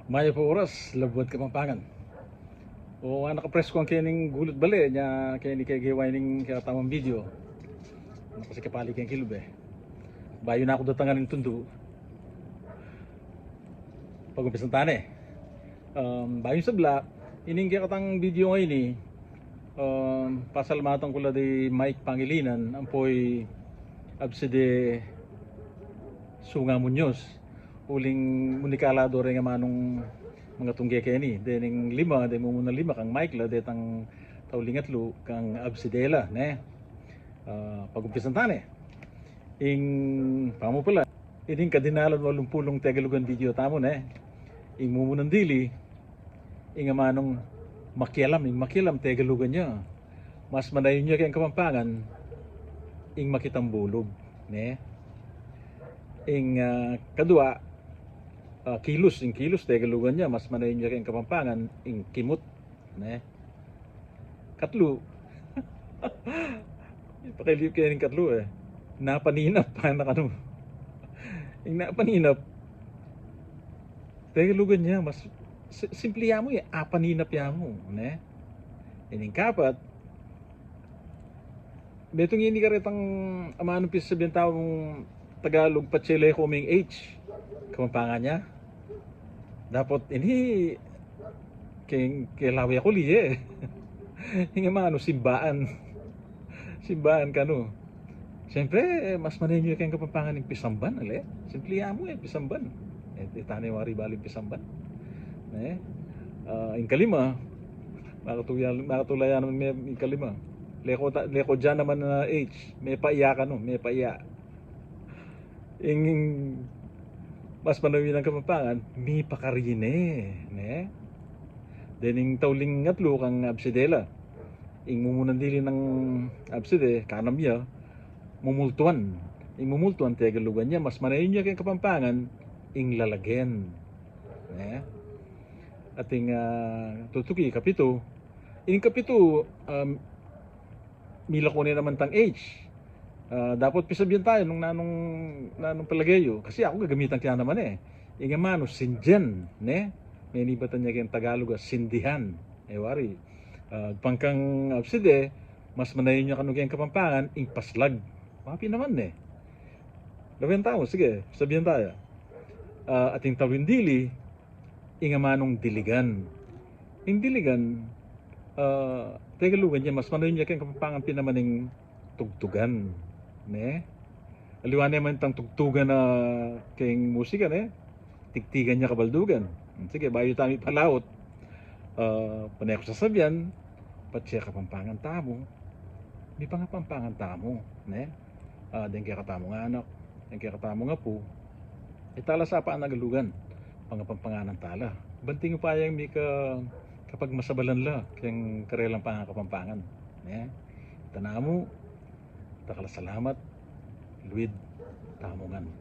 Mayo po oras, labot Kapampangan. O nakapress ko ang kining gulot bali nya kini kay giway ning tamang video. Kasi kapali kay kilbe. Bayo na ako datangan ng tundo. Pag-umpisan tane. Bayo sa bla, ining katang video ngayon ni pasalamatan ko la di Mike Pangilinan ampoy abside Sunga Muñoz uling munikala do nga manong mga tungge keni dening lima de mo muna lima kang Mike la detang taulingatlo kang absidela ne pagumpisan tane ing pamo pala ining kadinalan walong pulong tegalugan video tamo ne ing mumunan dili ing manong makialam tegalugan niya mas manayon niya kayang Kapampangan ing makitambulog ne ing kadua kilos tegalugan niya mas manayon niya kayang Kapampangan ing kimot ne katlo pakilip kaya ning katlo napaninap pa na kano ing napaninap tegalugan niya mas simple ya mo apaninap ya mo ne ining kapat betong ini karetang amano pis sabihin taong Tagalog Pachele Coming H Kapampangan niya dapat ini kay lawi ako liye hinga mga simbaan kano siyempre mas maninyo kayong Kapampangan ng Pisamban ale simple ya mo Pisamban itanay wari baling Pisamban yung kalima makatulayan naman yung kalima leko dyan naman na H may paiya ka no may paiya yung mas panawin ng Kapampangan may pakarine ne dening tauling ngatlo kang absidela ing mumunan dili ng abside kanam niya mumultuan tegalugan niya mas manayon niya kay Kapampangan ing lalagyan ne ating tutuki kapito ining kapito mila ko naman tang H dapat pisabyan tayo nung nanong palagayo kasi ako gagamitan kaya naman inga mano sindyan ne may nibatan niya kayong Tagalog sindihan wari pangkang abside mas manayon niya kanugayang Kapampangan ing paslag mapi naman lawan tao sige sabihan tayo ating tawin dili inga manong diligan ing diligan tegalugan niya mas manayon niya kayong Kapampangan pinamaning tugtugan ne aliwan naman tang tugtugan na kayong musika ne tigtigan niya kabaldugan sige bayo tami palaot panay ko sasabihan patsiya Kapampangan tamo may pangapampangan tamo ne den kaya katamo nga anak den kaya katamo nga po itala sa paan nagalugan pangapampanganan tala banting pa yung may kapag masabalan la kayang karelang Kapampangan ne tanamo takala salamat luid tamongan